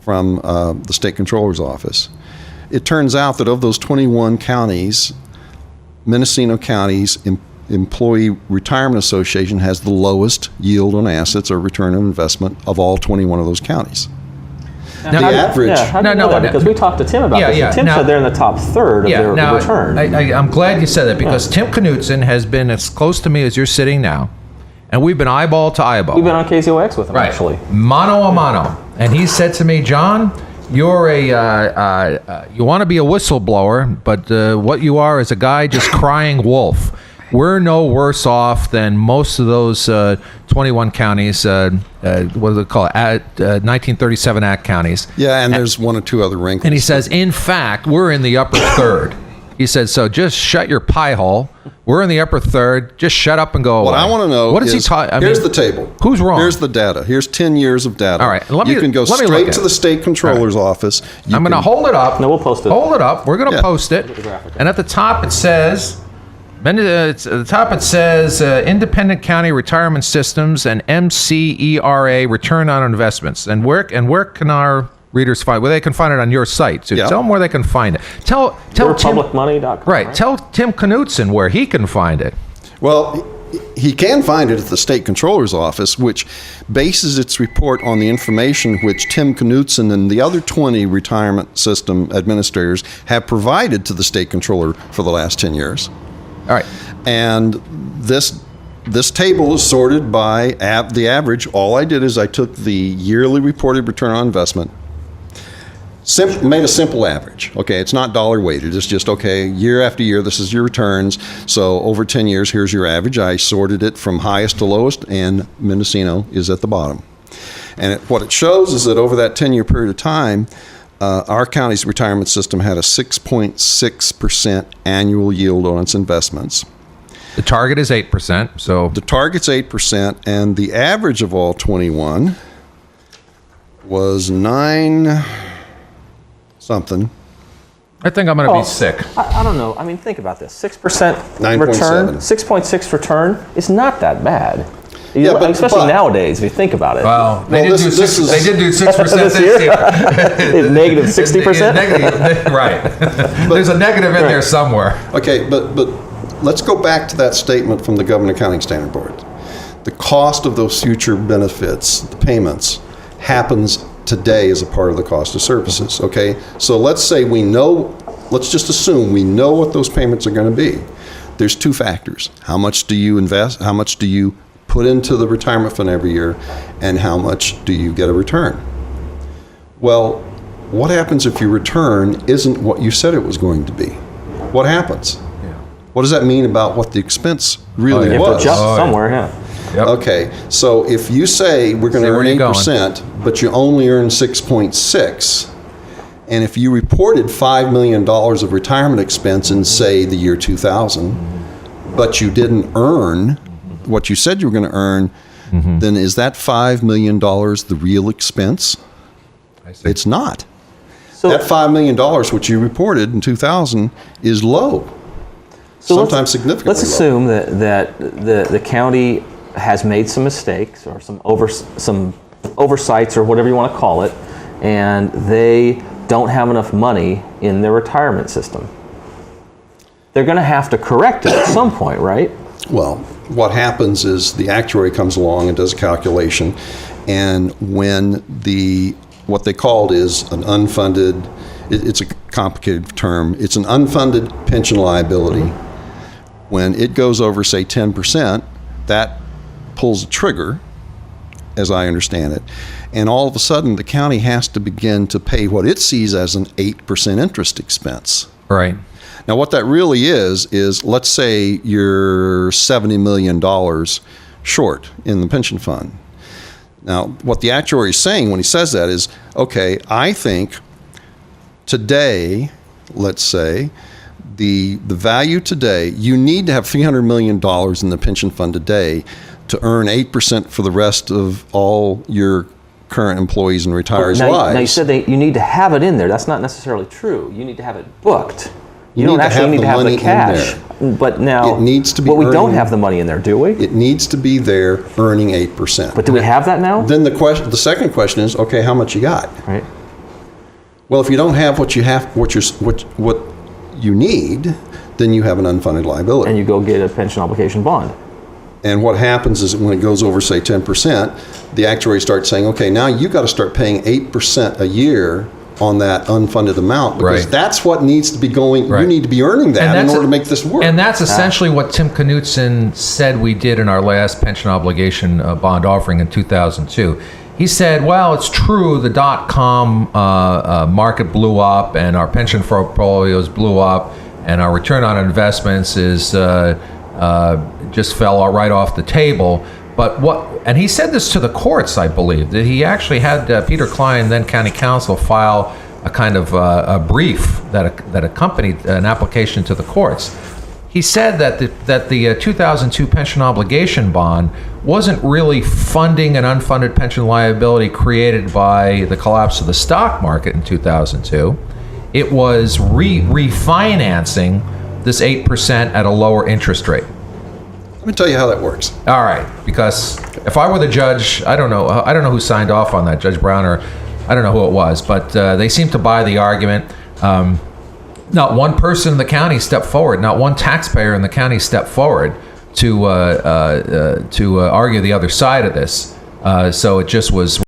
from the state controller's office. It turns out that of those 21 counties, Mendocino County's Employee Retirement Association has the lowest yield on assets or return on investment of all 21 of those counties. Now, the average. Yeah, how do you know that? Because we talked to Tim about this. And Tim said they're in the top third of their return. I'm glad you said that because Tim Knutson has been as close to me as you're sitting now, and we've been eyeball to eyeball. We've been on KZOX with him, actually. Mano a mano. And he said to me, John, you're you want to be a whistleblower, but what you are is a guy just crying wolf. We're no worse off than most of those 21 counties, what do they call it, 1937 Act counties. Yeah, and there's one or two other wrinkles. And he says, in fact, we're in the upper third. He said, so just shut your pie hole. We're in the upper third. Just shut up and go away. What I want to know is, here's the table. Who's wrong? Here's the data. Here's 10 years of data. All right. You can go straight to the state controller's office. I'm going to hold it up. No, we'll post it. Hold it up. We're going to post it. And at the top it says... At the top it says Independent County Retirement Systems and MCERA Return on Investments. And where can our readers find? Well, they can find it on your site too. Tell them where they can find it. Tell publicmoney.com. Right. Tell Tim Knutson where he can find it. Well, he can find it at the state controller's office, which bases its report on the information which Tim Knutson and the other 20 retirement system administrators have provided to the state controller for the last 10 years. All right. And this table is sorted by the average. All I did is I took the yearly reported return on investment, made a simple average. Okay, it's not dollar weighted. It's just, okay, year after year, this is your returns. So over 10 years, here's your average. I sorted it from highest to lowest, and Mendocino is at the bottom. And what it shows is that over that 10-year period of time, our county's retirement system had a 6.6% annual yield on its investments. The target is 8%. So the target's 8%, and the average of all 21 was 9 something. I think I'm going to be sick. I don't know. I mean, think about this. 6% 9.7. return, 6.6 return is not that bad. Yeah, but especially nowadays, if you think about it. Well, they did do 6% this year. Negative 60%? Negative, right. There's a negative in there somewhere. Okay, but let's go back to that statement from the Government Accounting Standard Board. The cost of those future benefits, the payments, happens today as a part of the cost of services, okay? So let's say let's just assume we know what those payments are going to be. There's two factors. How much do you invest? How much do you put into the retirement fund every year, and how much do you get a return? Well, what happens if your return isn't what you said it was going to be? What happens? Yeah. What does that mean about what the expense really was? Adjust somewhere, yeah. Yep. Okay, so if you say we're going to earn 8%, but you only earn 6.6, and if you reported $5 million of retirement expense in, say, the year 2000, but you didn't earn what you said you were going to earn, then is that $5 million the real expense? I see. It's not. So that $5 million, which you reported in 2000, is low. So sometimes significantly let's assume that the county has made some mistakes or some oversights or whatever you want to call it, and they don't have enough money in their retirement system. They're going to have to correct it at some point, right? Well, what happens is the actuary comes along and does a calculation, and when what they called is an unfunded, it's a complicated term, it's an unfunded pension liability. When it goes over, say, 10%, that pulls a trigger, as I understand it, and all of a sudden the county has to begin to pay what it sees as an 8% interest expense. Right. Now, what that really is let's say you're $70 million short in the pension fund. Now, what the actuary is saying when he says that is, okay, I think today, let's say, the value today, you need to have $300 million in the pension fund today to earn 8% for the rest of all your current employees and retirees' lives. Now, you said you need to have it in there. That's not necessarily true. You need to have it booked. You don't actually need to have the cash. But now, it needs to be we don't have the money in there, do we? It needs to be there earning 8%. But do we have that now? Then the second question is, okay, how much you got? Right. Well, if you don't have what you need, then you have an unfunded liability. And you go get a pension obligation bond. And what happens is when it goes over, say, 10%, the actuary starts saying, okay, now you got to start paying 8% a year on that unfunded amount, because Right. that's what needs to be going. Right. You need to be earning that in order to make this work. And that's essentially what Tim Knutson said we did in our last pension obligation bond offering in 2002. He said, well, it's true, the dot-com market blew up and our pension portfolios blew up and our return on investments is just fell right off the table. But and he said this to the courts, I believe, that he actually had Peter Klein, then county counsel, file a kind of a brief that accompanied an application to the courts. He said that the 2002 pension obligation bond wasn't really funding an unfunded pension liability created by the collapse of the stock market in 2002. It was refinancing this 8% at a lower interest rate. Let me tell you how that works. All right, because if I were the judge, I don't know who signed off on that, Judge Brown, or I don't know who it was, but they seem to buy the argument. Not one person in the county stepped forward, not one taxpayer in the county stepped forward to argue the other side of this. So it just was